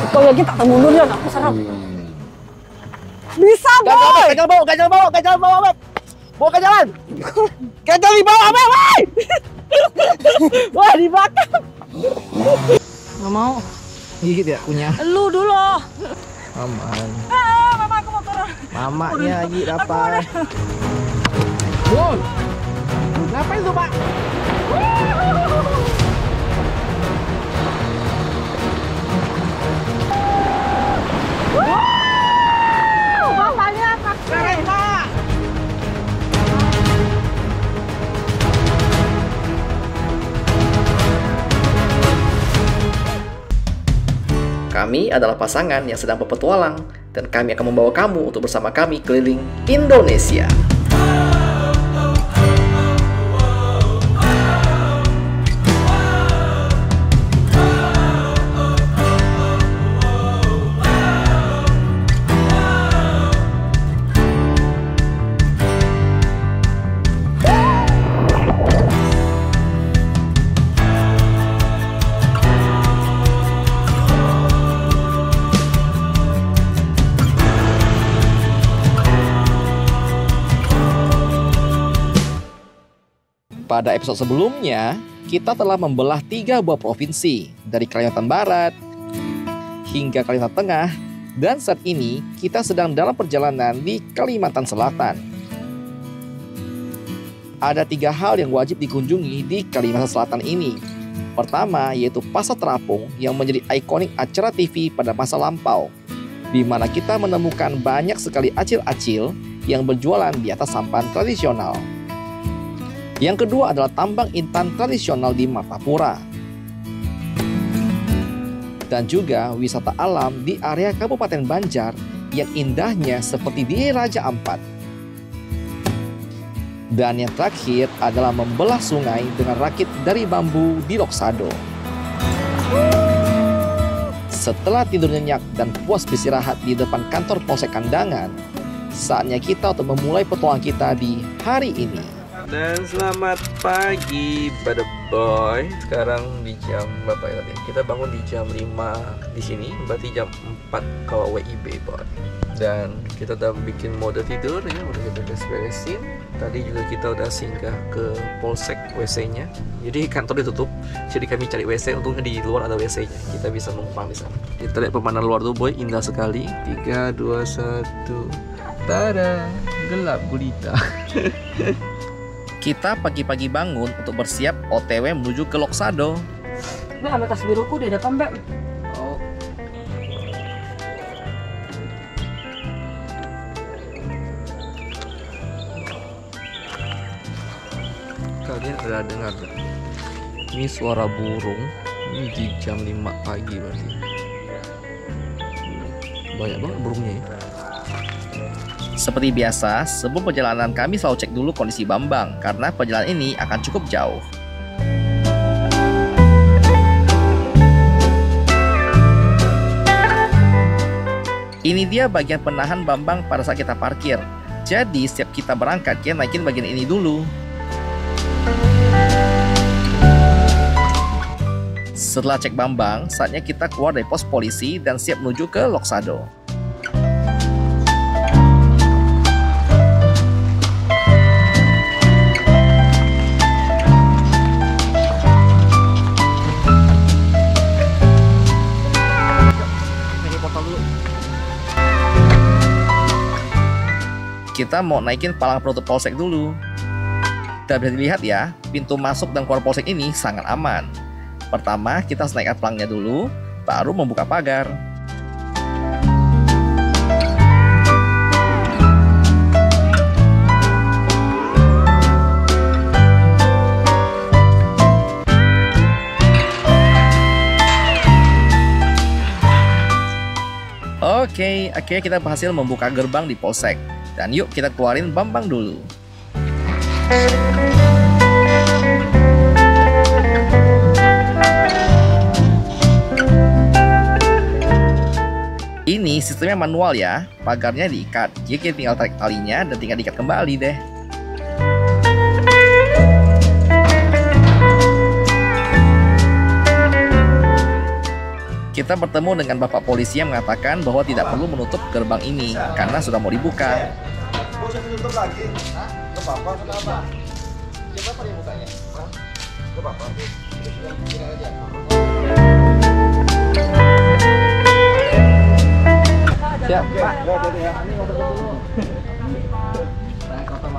Kau yakin tak mundur ya? Aku serap. Bisa, boy. Gajal bawa, Beb. Bawa gajalan. Gajal di bawah, Beb, boy. Wah, di belakang. Nggak mau. Gigit ya punya. Lu dulu. Aman. Mama aku mau turun. Mamanya lagi dapat. Wow. Ngapain tuh, Pak? Bapaknya keren, Pak. Kami adalah pasangan yang sedang berpetualang, dan kami akan membawa kamu untuk bersama kami keliling Indonesia. Pada episode sebelumnya, kita telah membelah 3 buah provinsi, dari Kalimantan Barat hingga Kalimantan Tengah, dan saat ini kita sedang dalam perjalanan di Kalimantan Selatan. Ada 3 hal yang wajib dikunjungi di Kalimantan Selatan ini. Pertama, yaitu Pasar Terapung yang menjadi ikonik acara TV pada masa lampau, di mana kita menemukan banyak sekali acil-acil yang berjualan di atas sampan tradisional. Yang kedua adalah tambang intan tradisional di Martapura. Dan juga wisata alam di area Kabupaten Banjar yang indahnya seperti di Raja Ampat. Dan yang terakhir adalah membelah sungai dengan rakit dari bambu di Loksado. Setelah tidur nyenyak dan puas beristirahat di depan kantor Polsek Kandangan, saatnya kita untuk memulai petualangan kita di hari ini. Dan selamat pagi pada boy. Sekarang di jam berapa ya tadi? Kita bangun di jam 5 di sini, berarti jam 4 kalau WIB boy. Dan kita udah bikin mode tidur ya, udah kita beres-beresin. Tadi juga kita udah singgah ke Polsek WC-nya. Jadi kantor ditutup, jadi kami cari WC. Untungnya di luar ada WC-nya, kita bisa numpang di sana. Kita lihat pemandangan luar tuh boy, indah sekali. 3, 2, 1. Tada, gelap gulita. Kita pagi-pagi bangun untuk bersiap OTW menuju ke Loksado. Beb, ambil tas biruku di depan, Beb. Oh. Kalian ada dengar gak? Ini suara burung. Ini di jam 5 pagi berarti. Banyak banget burungnya ya. Seperti biasa, sebelum perjalanan kami selalu cek dulu kondisi Bambang, karena perjalanan ini akan cukup jauh. Ini dia bagian penahan Bambang pada saat kita parkir. Jadi setiap kita berangkat, kita naikin bagian ini dulu. Setelah cek Bambang, saatnya kita keluar dari pos polisi dan siap menuju ke Loksado. Kita mau naikin palang penutup polsek dulu. Dan bisa dilihat ya, pintu masuk dan keluar polsek ini sangat aman. Pertama, kita harus naikkan palangnya dulu, baru membuka pagar. Oke, akhirnya kita berhasil membuka gerbang di polsek. Dan yuk kita keluarin Bambang dulu. Ini sistemnya manual ya, pagarnya diikat. Jadi kita tinggal tarik talinya dan tinggal diikat kembali deh. Kita bertemu dengan bapak polisi yang mengatakan bahwa tidak perlu menutup gerbang ini karena sudah mau dibuka. Gak usah ditutup lagi. Hah? Gak apa-apa, kenapa? Jam berapa dia bukanya? Hah? Gak apa-apa. Tinggal aja. Siap, Pak. Ya. Ini motor dulu.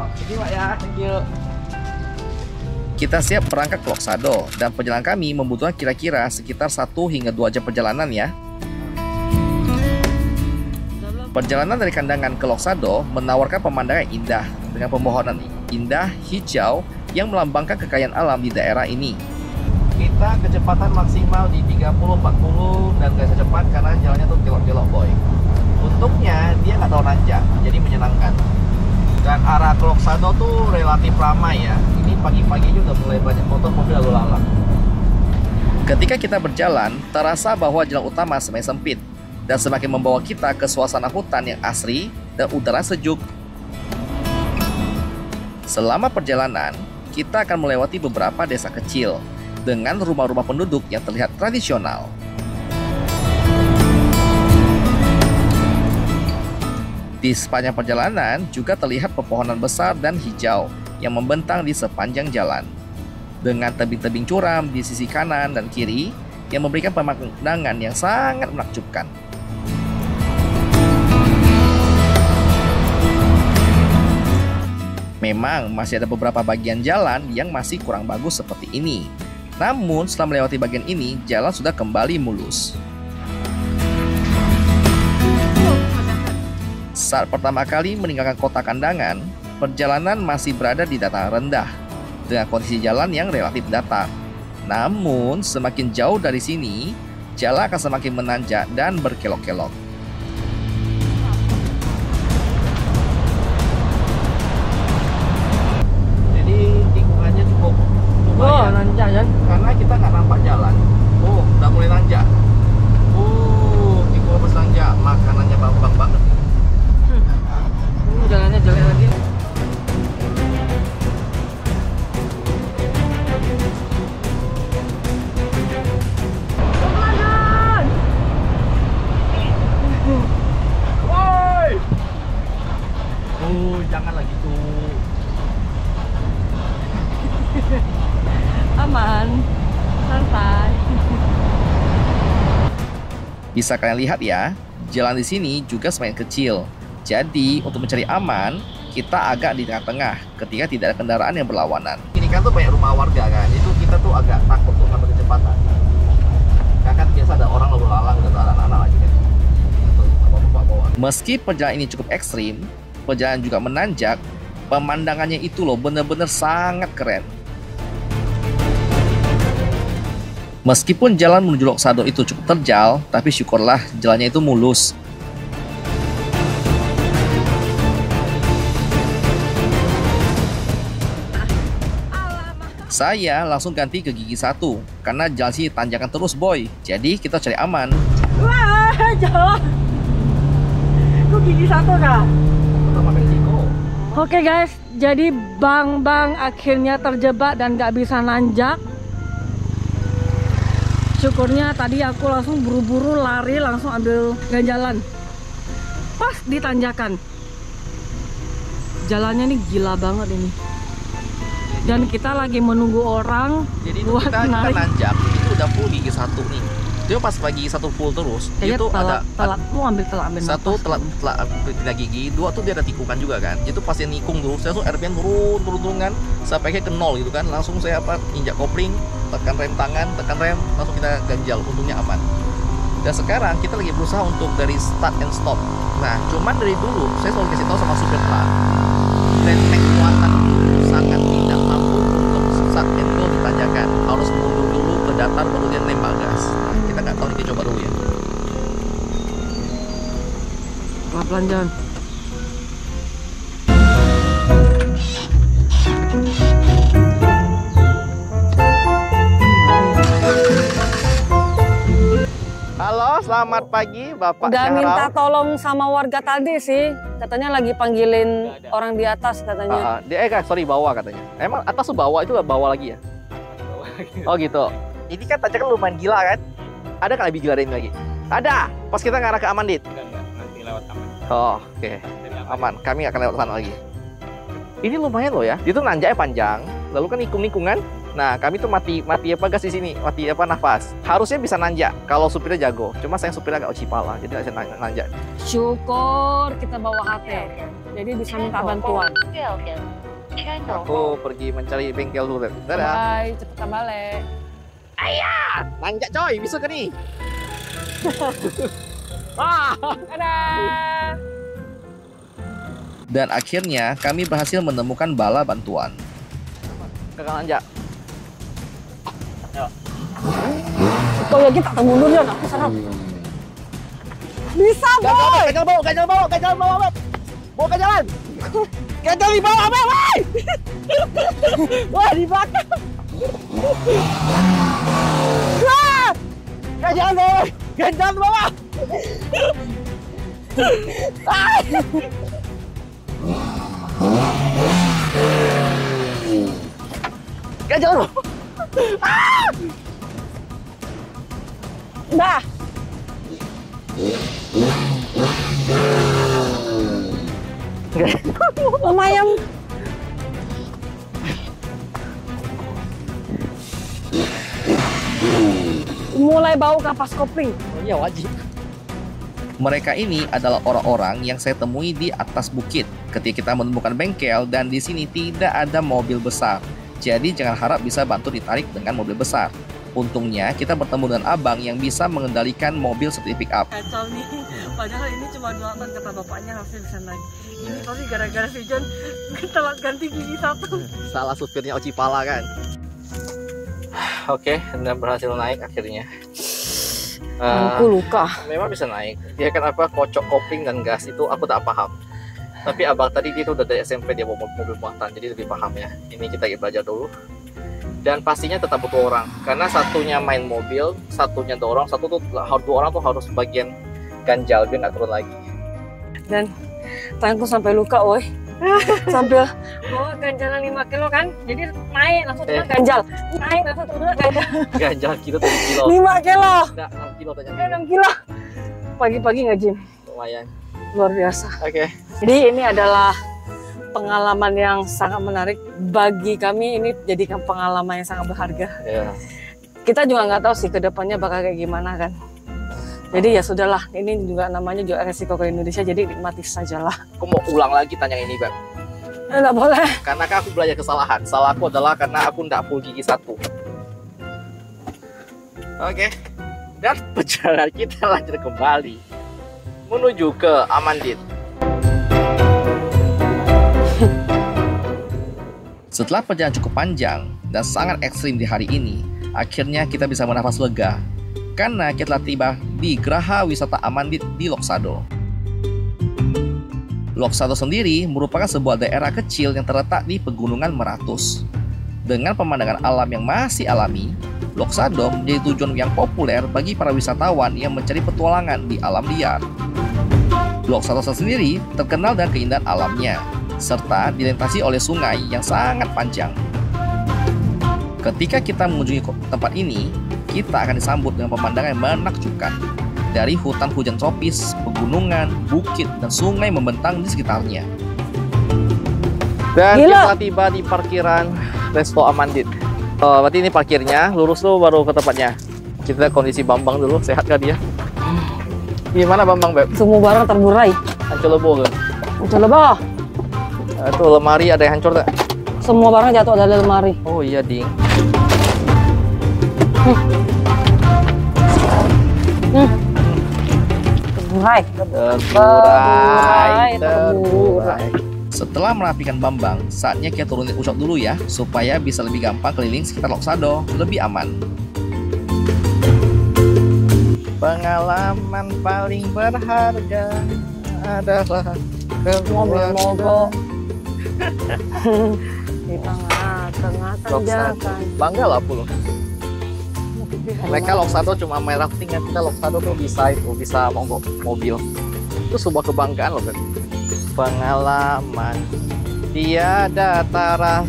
Ini Pak ya, thank you. Kita siap berangkat ke Loksado dan perjalanan kami membutuhkan kira-kira sekitar 1 hingga 2 jam perjalanan ya. Perjalanan dari Kandangan ke Loksado menawarkan pemandangan indah dengan pepohonan indah hijau yang melambangkan kekayaan alam di daerah ini. Kita kecepatan maksimal di 30-40 dan gak secepat karena jalannya tuh kelok-kelok boy. Untungnya dia nggak terlalu nanjak, jadi menyenangkan. Dan arah ke Loksado tuh relatif ramai ya. Ini pagi-pagi aja udah mulai banyak motor mobil lalu lalang. Ketika kita berjalan, terasa bahwa jalan utama semakin sempit dan semakin membawa kita ke suasana hutan yang asri dan udara sejuk. Selama perjalanan, kita akan melewati beberapa desa kecil dengan rumah-rumah penduduk yang terlihat tradisional. Di sepanjang perjalanan juga terlihat pepohonan besar dan hijau yang membentang di sepanjang jalan. Dengan tebing-tebing curam di sisi kanan dan kiri yang memberikan pemandangan yang sangat menakjubkan. Memang masih ada beberapa bagian jalan yang masih kurang bagus seperti ini. Namun setelah melewati bagian ini, jalan sudah kembali mulus. Saat pertama kali meninggalkan kota Kandangan, perjalanan masih berada di dataran rendah dengan kondisi jalan yang relatif datar. Namun, semakin jauh dari sini, jalan akan semakin menanjak dan berkelok-kelok. Jadi, tikungannya cukup lumayan. nanjak kan? Karena kita nggak nampak jalan. Oh, udah mulai nanjak. Tikungan pas nanjak, makanannya bambang banget. Jalannya jelek lagi. Woi! Janganlah gitu. Aman, santai. Bisa kalian lihat ya, jalan di sini juga semakin kecil. Jadi, untuk mencari aman, kita agak di tengah-tengah ketika tidak ada kendaraan yang berlawanan. Ini kan tuh banyak rumah warga kan, itu kita tuh agak takut untuk ngambil kecepatan. Karena kan biasa ada orang lalu lalang dan ada anak-anak lagi kan. Meski perjalanan ini cukup ekstrim, perjalanan juga menanjak, pemandangannya itu loh bener-bener sangat keren. Meskipun jalan menuju Loksado itu cukup terjal, tapi syukurlah jalannya itu mulus. Saya langsung ganti ke gigi 1 karena jalan sini tanjakan terus boy. Jadi kita cari aman. Wah, jauh. Kok gigi 1 kak? Oke guys, jadi Bang akhirnya terjebak dan gak bisa nanjak. Syukurnya tadi aku langsung buru-buru lari langsung ambil ganjalan. Pas di tanjakan. Jalannya nih gila banget ini. Dan kita lagi menunggu orang. Jadi buat kita narik. nanjak itu udah full gigi 1 nih. Dia pas pagi 1 full terus. Kayaknya Itu telat, ada mau ambil telat ambil 1 nafas. telat pindah gigi, 2 tuh dia ada tikungan juga kan. Itu pas dia nikung dulu, saya tuh RPM turun kan, sampai kayak ke 0 gitu kan. Langsung saya injak kopling, tekan rem tangan, tekan rem, langsung kita ganjal, untungnya aman. Dan sekarang kita lagi berusaha untuk dari start and stop. Nah, cuman dari dulu saya selalu kasih tahu sama supir truk, renteng muatan itu sangat tidak mampu untuk start and go di tanjakan. Harus mundur dulu ke datar baru dia nembak gas. Kita nggak tahu, kita coba dulu ya. Pelan-pelan jalan. Halo, selamat pagi Bapak Udah Syahrau. minta tolong sama warga tadi sih. Katanya lagi panggilin orang di atas katanya. Sorry, bawah katanya. Emang atas tuh bawah itu bawah lagi ya? Oh gitu. Ini kan tanjakan lumayan gila kan? Ada kali biji lain lagi? Ada. Pas kita ngarah ke Amandit. Enggak, nanti lewat taman. Oh, oke. Aman. Kami akan lewat sana lagi. Ini lumayan loh ya. Itu nanjaknya panjang, lalu kan nikung-nikungan. Nah, kami tuh mati apa gas di sini, mati apa nafas. Harusnya bisa nanjak kalau supirnya jago. Cuma sayang supirnya agak ocipala, jadi nggak bisa nanjak. Syukur kita bawa HT. Jadi bisa minta bantuan. Aku pergi mencari bengkel dulu. Dadah. Bye, cepet balik. Nanjak coy, bisa ke nih? Ah. Dadah. Dan akhirnya kami berhasil menemukan bala bantuan. Kakak nanjak. Kau ya kita tak mundur ya, aku sana. Bisa boy. Gajal bawa. Bawa ke jalan. Gajal di bawah, boy. Wah di belakang. Wah! Gajal bawa. Gajal bawa. Gajal bawa. Dah. Lumayan. Mulai bau kapas kopling. Iya wajib. Mereka ini adalah orang-orang yang saya temui di atas bukit ketika kita menemukan bengkel dan di sini tidak ada mobil besar. Jadi jangan harap bisa bantu ditarik dengan mobil besar. Untungnya kita bertemu dengan abang yang bisa mengendalikan mobil seperti pick up. Kacau nih, padahal ini cuma 2 ton kata bapaknya harusnya bisa naik. Ini pasti gara-gara si John telat ganti gigi 1. Salah supirnya ocipala kan. Oke, dan berhasil naik akhirnya. Aku luka. Memang bisa naik. Dia kan apa kocok kopling dan gas itu aku tak paham. Tapi abang tadi dia tuh udah dari SMP dia bawa mobil muatan, jadi lebih paham ya. Ini kita belajar dulu. Dan pastinya tetap butuh orang, karena satunya main mobil, satunya dorong, dua orang tuh harus bagian ganjal biar nggak turun lagi. Dan tanganku sampai luka, woi. Sambil bawa ganjalan 5 kilo kan, jadi naik langsung turun ganjal, naik langsung turun ganjal. Ganjal kilo 7 kilo. 5 kilo. Enggak, 6 kilo ternyata. 6 kilo. Pagi-pagi nge-gym. Lumayan. Luar biasa. Oke. Jadi ini adalah pengalaman yang sangat menarik bagi kami. Ini jadikan pengalaman yang sangat berharga. Ya. Kita juga nggak tahu sih kedepannya bakal kayak gimana kan. Jadi ya sudahlah, ini juga namanya juga resiko ke Indonesia, jadi nikmati sajalah. Aku mau ulang lagi tanya ini, Beb. Nggak boleh. Karena kan aku belajar kesalahan. Salahku adalah karena aku nggak full gigi 1. Oke. Dan perjalanan kita lanjut kembali menuju ke Amandit. Setelah perjalanan cukup panjang dan sangat ekstrim di hari ini, akhirnya kita bisa bernafas lega karena kita telah tiba di Geraha Wisata Amandit di Lok Sado. Lok Sado sendiri merupakan sebuah daerah kecil yang terletak di Pegunungan Meratus. Dengan pemandangan alam yang masih alami, Lok Sado menjadi tujuan yang populer bagi para wisatawan yang mencari petualangan di alam liar. Lok Sado sendiri terkenal dengan keindahan alamnya, serta dilintasi oleh sungai yang sangat panjang. Ketika kita mengunjungi tempat ini, kita akan disambut dengan pemandangan yang menakjubkan. Dari hutan hujan tropis, pegunungan, bukit, dan sungai membentang di sekitarnya. Dan Gila. kita tiba di parkiran Resto Amandit. Oh, berarti ini parkirnya, lurus dulu baru ke tempatnya. Kita lihat kondisi Bambang dulu, sehat gak dia? Gimana Bambang, Beb? Semua barang terburai. Hancur lebur kan? Coba. Itu lemari ada yang hancur tak? Semua barang jatuh dari lemari. Oh iya, ding. Terburai. Setelah merapikan Bambang, saatnya kita turunin Ucok dulu ya, supaya bisa lebih gampang keliling sekitar Lok Sado, lebih aman. Pengalaman paling berharga adalah Mobil mogok. Di tengah-tengah tanjakan. Bangga lah aku loh. Mereka Lok Sado cuma main rafting, kan kita Lok Sado tuh bisa mogok mobil. Itu sebuah kebanggaan loh, kan. Pengalaman tiada tara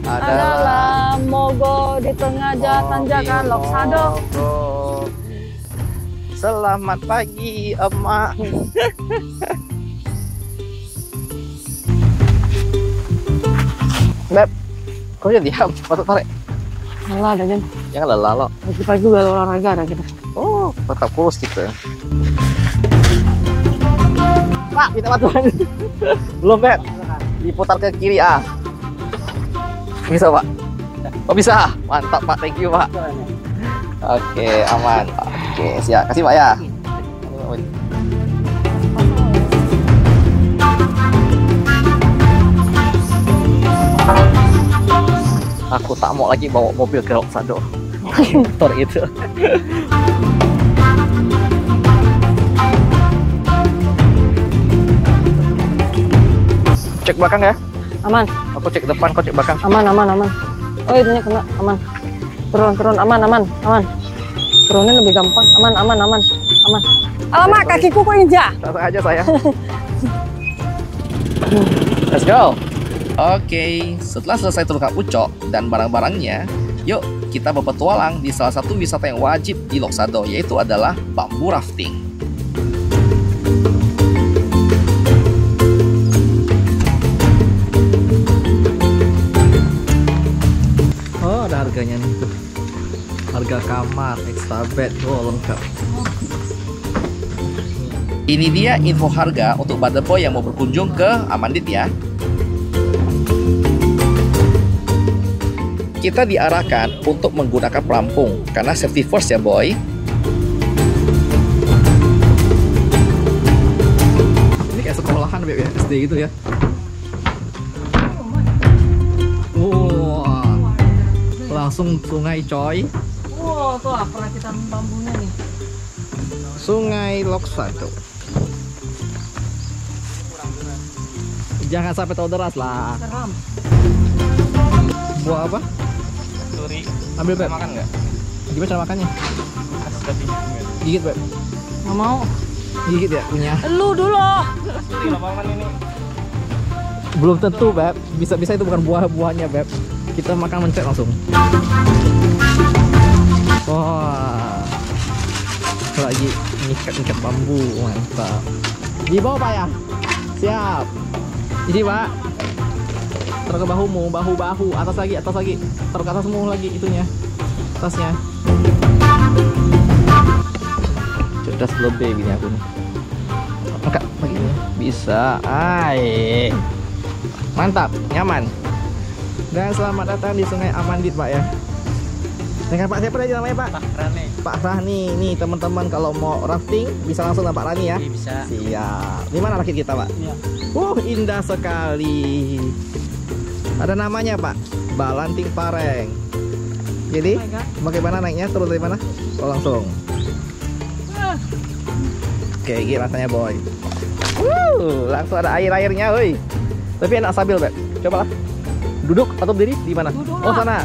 Adalah mogok di tengah tanjakan Lok Sado. Selamat pagi, emak. Beb, kok jadi diam? Patut tarik. Lelah ada Jen. Jangan lelah lo. Pagi-pagi udah olahraga ada kita. Oh, tetap kurus gitu. Pak, minta bantuan. Belum, Beb. Diputar ke kiri, ah. Bisa, Pak? Oh, bisa. Mantap, Pak. Thank you, Pak. Oke, aman. Oke, siap. Kasih, Pak, ya. Aku tak mau lagi bawa mobil ke Loksado. Motor itu. Cek belakang ya. Aman, Aku cek depan, kau cek belakang. aman. Oh, itunya kena, aman. Turun, aman. Turunin lebih gampang, aman. Alamak, kakiku kok injak. Satu aja saya. Let's go. Oke, setelah selesai terungkap Ucok dan barang-barangnya, yuk kita berpetualang di salah satu wisata yang wajib di Loksado, yaitu adalah bambu rafting. Oh, ada harganya nih. Harga kamar, extra bed, oh lengkap. Ini dia info harga untuk Bada Boy yang mau berkunjung ke Amandit ya. Kita diarahkan untuk menggunakan pelampung karena safety first ya boy. Ini kayak sekolahan ya, SD gitu ya. Wah, langsung sungai coy. Wow, tuh lah perakitan bambunya nih. Sungai Loksado. Jangan sampai tahu deras lah. Seram. Buah apa? Suri. Ambil Beb. Makan nggak? Gimana cara makannya? Kasih tadi. Gigit Beb. Nggak mau. Gigit ya punya. Lu dulu. Suri lapangan ini. Belum tentu Beb. Bisa-bisa itu bukan buah-buahnya Beb. Kita makan mencet langsung. Wah. Lagi ngikat-ngikat bambu, mantap. Di bawah Pak ya? Siap. Jadi Pak. Taruh ke bahumu, bahu, atas lagi. Taruh ke atasmu lagi itunya. Atasnya. Cerdas lebih gini aku nih. Angkat begini. Bisa. Ai. Mantap, nyaman. Dan selamat datang di Sungai Amandit, Pak ya. Dengan Pak siapa aja namanya, Pak? Pak Rani. Pak Rahni. Nih teman-teman kalau mau rafting bisa langsung sama Pak Rani ya. Bisa. Siap. Di mana rakit kita, Pak? Iya. Indah sekali. Ada namanya, Pak. Balanting Pareng. Jadi, bagaimana naiknya? Turun dari mana? Oh, langsung. Oke, gini rasanya, boy. Langsung ada air-airnya, woi. Tapi enak sambil, Beb. Cobalah. Duduk atau berdiri di mana? Duduk Oh, lah. sana.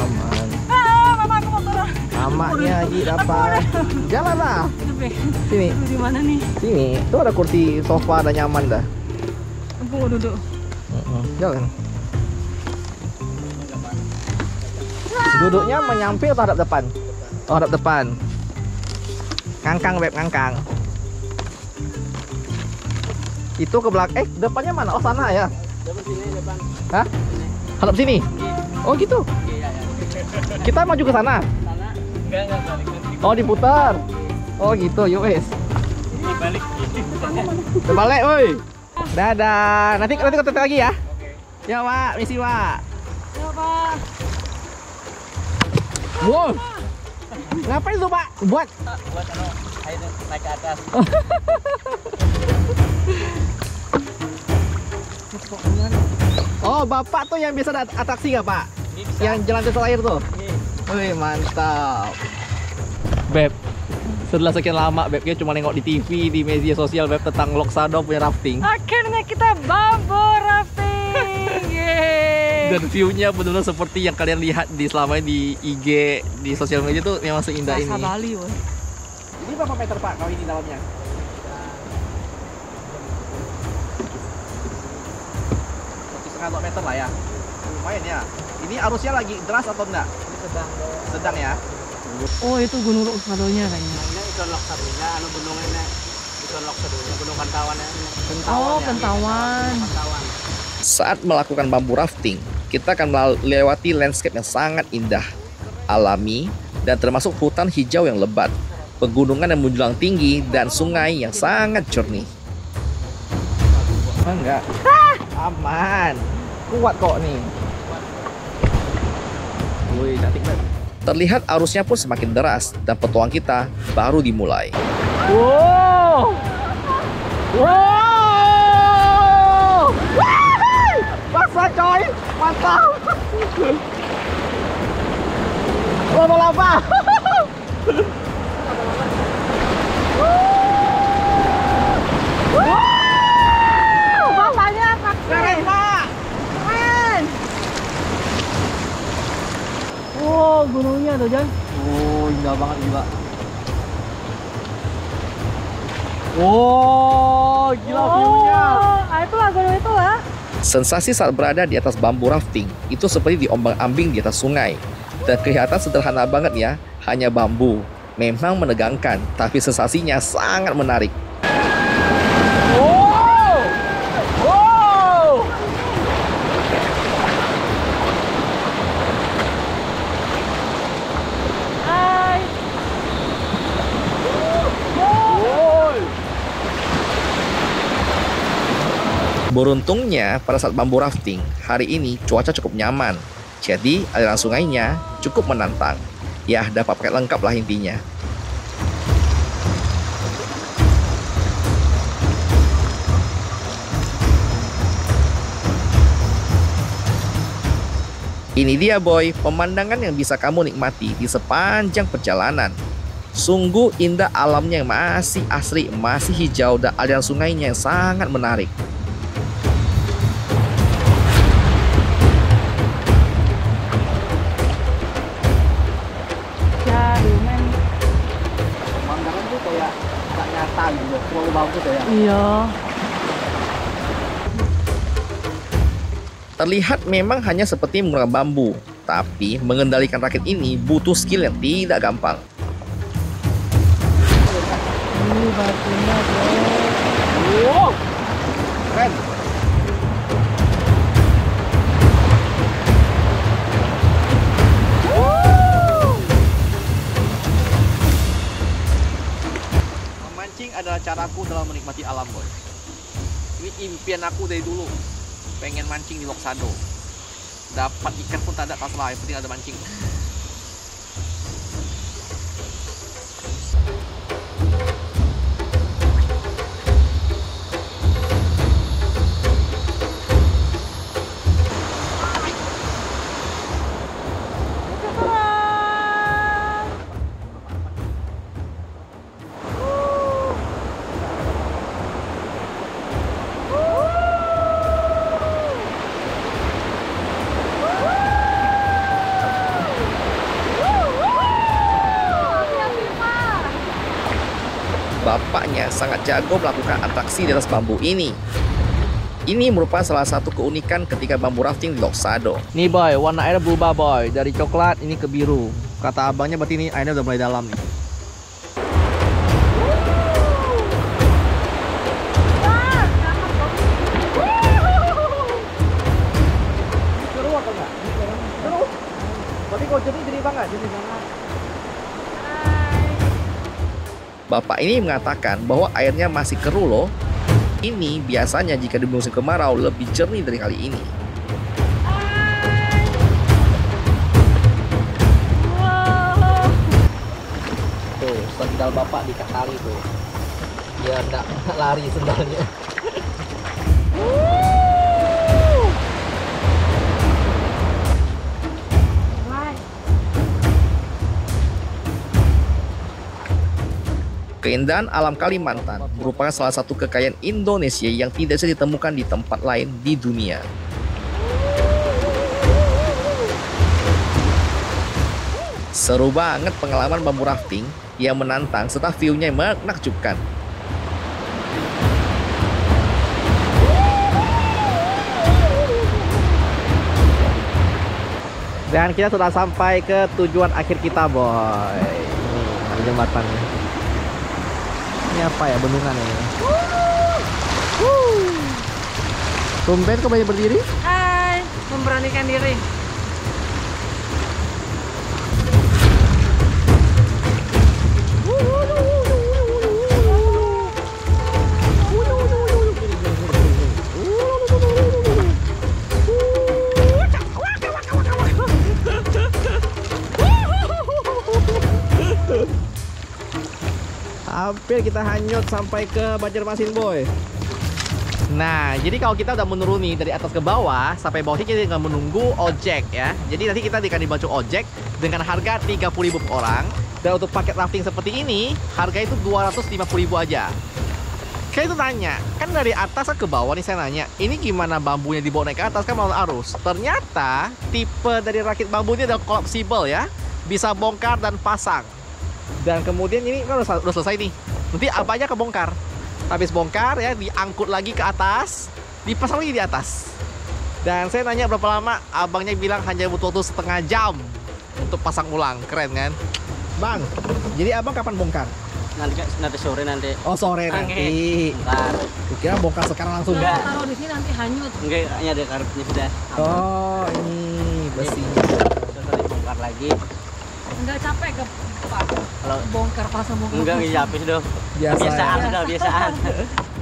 Aman. Mama aku mau turun. Amaknya lagi dapat. Jalan lah. Sini. Di mana nih? Sini. Tuh ada kursi sofa, ada nyaman dah. Aku mau duduk. Jalan. Duduknya menyamping atau hadap depan? Oh, hadap depan. Ngangkang, Beb, ngangkang. Itu ke belakang. Depannya mana? Oh, sana ya. Depan sini, depan. Hah? Hadap sini? Oh, gitu. Kita maju ke sana. Sana. Enggak balik nanti. Oh, diputar. Oh, gitu. Yuk, wes. Balik. Terbalik, woi. Dadah. Nanti ketemu lagi ya. Ya, Pak. Misi, Pak. Ya, Pak. Wow. Ngapain tuh, Pak? Buat Air naik ke atas. Oh, Bapak tuh yang biasa ada atraksi nggak, Pak? Yang jalan di air tuh? Wih, mantap. Beb, setelah sekian lama Beb cuma nengok di TV, di media sosial Beb tentang Loksado punya rafting. Akhirnya kita bambu rafting. Yeay. Dan view-nya benar-benar seperti yang kalian lihat di selama ini di IG, di sosial media tuh memang seindah ini. Rasa Bali, woy. Ini berapa meter, Pak, kalau ini dalamnya? 1,5 meter lah ya. Lumayan ya. Ini arusnya lagi deras atau enggak? Sedang. Sedang ya. Oh, itu Gunung Loksadonya kayaknya. Ini ikan loksadonya, anu gunung ini. Ikan loksadonya, gunung Kentawan ya. Oh, Kentawan. Saat melakukan bambu rafting, kita akan melewati landscape yang sangat indah, alami, dan termasuk hutan hijau yang lebat, pegunungan yang menjulang tinggi, dan sungai yang sangat jernih. Enggak. Aman. Kuat kok nih. Wih, cantik banget. Terlihat arusnya pun semakin deras dan petualang kita baru dimulai. Wow. Wow. Basah coy, mantap. Lama-lama. Basahnya keren, Pak. Keren. Wow, gunungnya tuh, Jan. Oh, indah banget juga. Oh, gila view-nya. Itulah gunung itu lah. Sensasi saat berada di atas bambu rafting itu seperti diombang-ambing di atas sungai. Dan kelihatan sederhana banget ya, hanya bambu. Memang menegangkan, tapi sensasinya sangat menarik. Wow. Wow. Hai. Beruntungnya pada saat bambu rafting, hari ini cuaca cukup nyaman. Jadi aliran sungainya cukup menantang. Ya, dapat pakai lengkap lah intinya. Ini dia boy, pemandangan yang bisa kamu nikmati di sepanjang perjalanan. Sungguh indah alamnya yang masih asri, masih hijau, dan aliran sungainya yang sangat menarik. Ya, lumayan. Pemandangan tuh kayak gak nyata gitu, terlalu bagus ya. Iya. Terlihat memang hanya seperti menggunakan bambu, tapi mengendalikan rakit ini butuh skill yang tidak gampang. Ini batunya, bro. Wow, keren. Memancing adalah caraku dalam menikmati alam, boy. Ini impian aku dari dulu. Pengen mancing di Loksado. Dapat ikan pun tak ada, tak salah, yang penting ada mancing. Bapaknya sangat jago melakukan atraksi di atas bambu ini. Ini merupakan salah satu keunikan ketika bambu rafting di Loksado. Nih boy, warna airnya berubah boy, dari coklat ini ke biru. Kata abangnya berarti ini airnya udah mulai dalam nih. Seru atau enggak? Seru. Berarti kalau jadi banget, jadi banget. Bapak ini mengatakan bahwa airnya masih keruh loh. Ini biasanya jika di musim kemarau lebih jernih dari kali ini. Tuh, sendal bapak diikat tali tuh. Biar nggak lari sendalnya. Keindahan alam Kalimantan merupakan salah satu kekayaan Indonesia yang tidak bisa ditemukan di tempat lain di dunia. Seru banget pengalaman bambu rafting yang menantang serta view-nya yang menakjubkan. Dan kita sudah sampai ke tujuan akhir kita, boy. Ini jembatannya. Ini apa ya, bendungan ini? Tumben kok banyak berdiri? Hai, memberanikan diri. Hampir kita hanyut sampai ke Banjarmasin, boy. Nah, jadi kalau kita udah menuruni dari atas ke bawah sampai bawah sini, kita tinggal menunggu ojek ya. Jadi nanti kita akan dibantu ojek dengan harga 30.000 per orang. Dan untuk paket rafting seperti ini, harga itu 250.000 aja. Kayak itu tanya, kan dari atas ke bawah nih saya nanya, ini gimana bambunya dibawa naik ke atas kan melawan arus? Ternyata tipe dari rakit bambu ini adalah collapsible ya, bisa bongkar dan pasang. Dan kemudian ini kan udah selesai nih, nanti abangnya kebongkar. Habis bongkar ya, diangkut lagi ke atas, dipasang lagi di atas. Dan saya nanya berapa lama, abangnya bilang hanya butuh waktu setengah jam untuk pasang ulang. Keren kan? Bang, jadi abang kapan bongkar? Nanti sore nanti. Oh, sore nanti. Ntar. Kira bongkar sekarang langsung. Enggak, taruh di sini nanti hanyut. Enggak, hanya ada karpetnya sudah. Oh, ini besinya. Terus dibongkar lagi. Enggak capek ke Pak? Kalau Bongkar pasang bongkar. enggak ya habis dong. Biasa. Biasaan ya. sudah biasaan.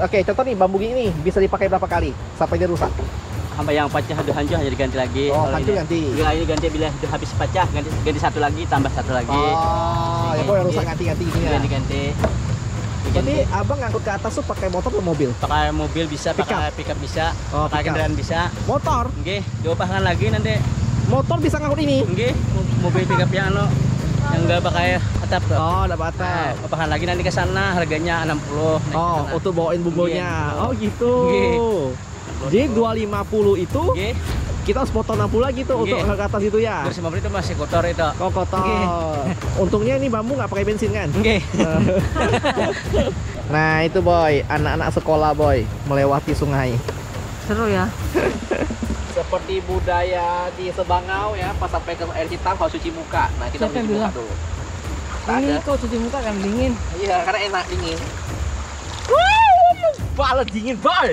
Oke, contoh nih bambu gini nih bisa dipakai berapa kali sampai dia rusak? Sampai yang pecah udah hancur hanya diganti lagi. Oh, Kalau hancur ini- ganti. Enggak, ini ganti bila udah habis pecah ganti satu lagi tambah satu lagi. Oh, ya boleh rusak ganti-ganti gini ya. Diganti. Berarti abang ngangkut ke atas tuh pakai motor atau mobil? Pakai mobil bisa, pakai pickup bisa, Oh, pakai pickup. kendaraan bisa. Motor? Nggih, diopahkan lagi nanti. Motor bisa ngangkut ini? Nggih, mobil pickup yang yang enggak pakai atap tuh. Oh, ada batas. Opahan lagi nanti ke sana harganya 60. naik ke Oh, sana. untuk bawain bumbunya. Iya, Oh, gitu. Nggih. Jadi 250 itu Nggih. kita harus potong 60 lagi tuh untuk Nggih. ke atas itu ya. Terus 50 itu masih kotor itu. Oh, kotor. Nggih. Untungnya ini bambu nggak pakai bensin kan? Nggih. Nah, itu boy, anak-anak sekolah boy melewati sungai. Seru ya. Seperti budaya di Sebangau ya, pas sampai ke air hitam harus cuci muka. Nah, kita Siapa yang cuci muka bilang? dulu. Tak Ini ada. kok cuci muka kan dingin. Iya, karena enak dingin. Balet dingin, boy.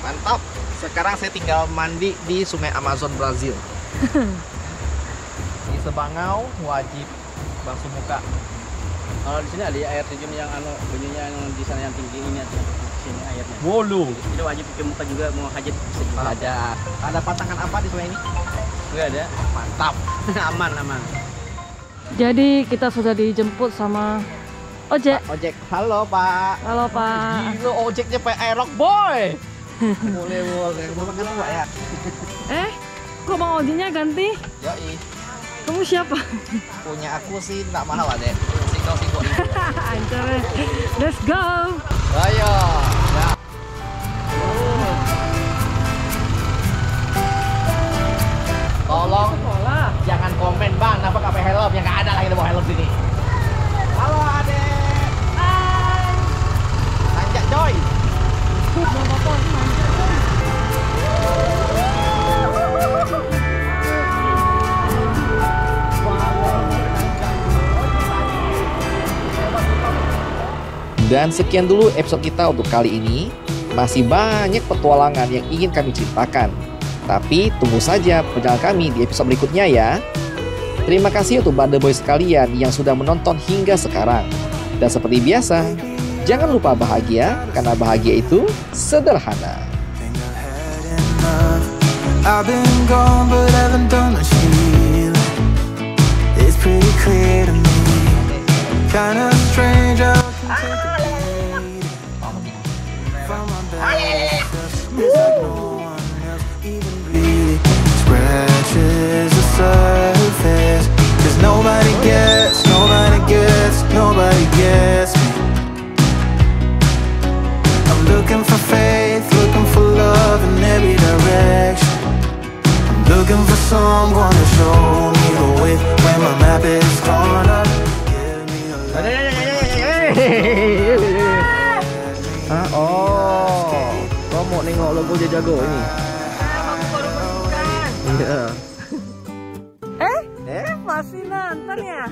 Mantap. Sekarang saya tinggal mandi di Sungai Amazon Brazil. Di Sebangau wajib basuh muka. Kalau di sini ada air terjun yang bunyinya yang di sana yang tinggi ini ada sini airnya. Wolu. Itu wajib pakai muka juga mau hajat bisa juga. Ada patangan apa di sungai ini? Enggak ada. Mantap. aman. Jadi kita sudah dijemput sama ojek. Ojek. Halo, Pak. Halo Pak. Gila, ojeknya Pak Aerox, boy. boleh. Mau makan Pak ya? Kok Bang Ojinya ganti? Yoi. Kamu siapa? Punya aku sih nggak mahal deh. Single. Ancar. Let's go. Ayo. Ya. Tolong jangan komen bang, kenapa nggak pakai helm? Ya nggak ada lagi yang bawa helm sini. Halo adek. Hai. Tanjak coy. Dan sekian dulu episode kita untuk kali ini. Masih banyak petualangan yang ingin kami ceritakan. Tapi tunggu saja perjalanan kami di episode berikutnya ya. Terima kasih untuk Bande Boy sekalian yang sudah menonton hingga sekarang. Dan seperti biasa, jangan lupa bahagia, karena bahagia itu sederhana. I've been gone but haven't done much healing. It's pretty clear to me. Kinda strange how I can take a beating from my bad self. It's like no one else even really scratches the surface. 'Cause nobody gets me. I'm looking for faith, looking for love in every direction. Looking for someone to show me the way when my map is torn up. Give me a light. Oh, kau mau nengok logo Jago ini? Aku baru menemukan. Iya. Masih nonton ya?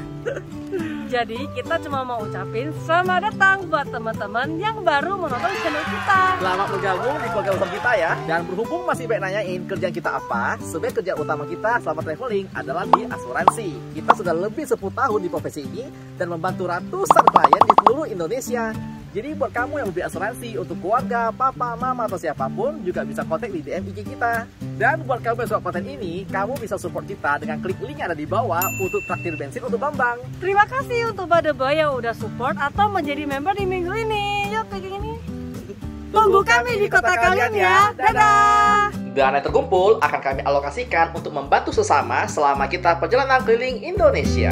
Jadi kita cuma mau ucapin selamat datang buat teman-teman yang baru menonton channel kita. Selamat bergabung di keluarga besar kita ya. Dan berhubung masih banyak nanyain kerjaan kita apa, sebenarnya kerjaan utama kita selama traveling adalah di asuransi. Kita sudah lebih 10 tahun di profesi ini dan membantu ratusan klien di seluruh Indonesia. Jadi buat kamu yang beli asuransi untuk keluarga, papa, mama, atau siapapun juga bisa kontak di DM IG kita. Dan buat kamu yang suka konten ini, kamu bisa support kita dengan klik link yang ada di bawah untuk traktir bensin untuk Bambang. Terima kasih untuk Bade Boy yang udah support atau menjadi member di minggu ini. Yuk kayak gini. Tunggu kami di kota kalian ya. Dadah. Dana yang terkumpul akan kami alokasikan untuk membantu sesama selama kita perjalanan keliling Indonesia.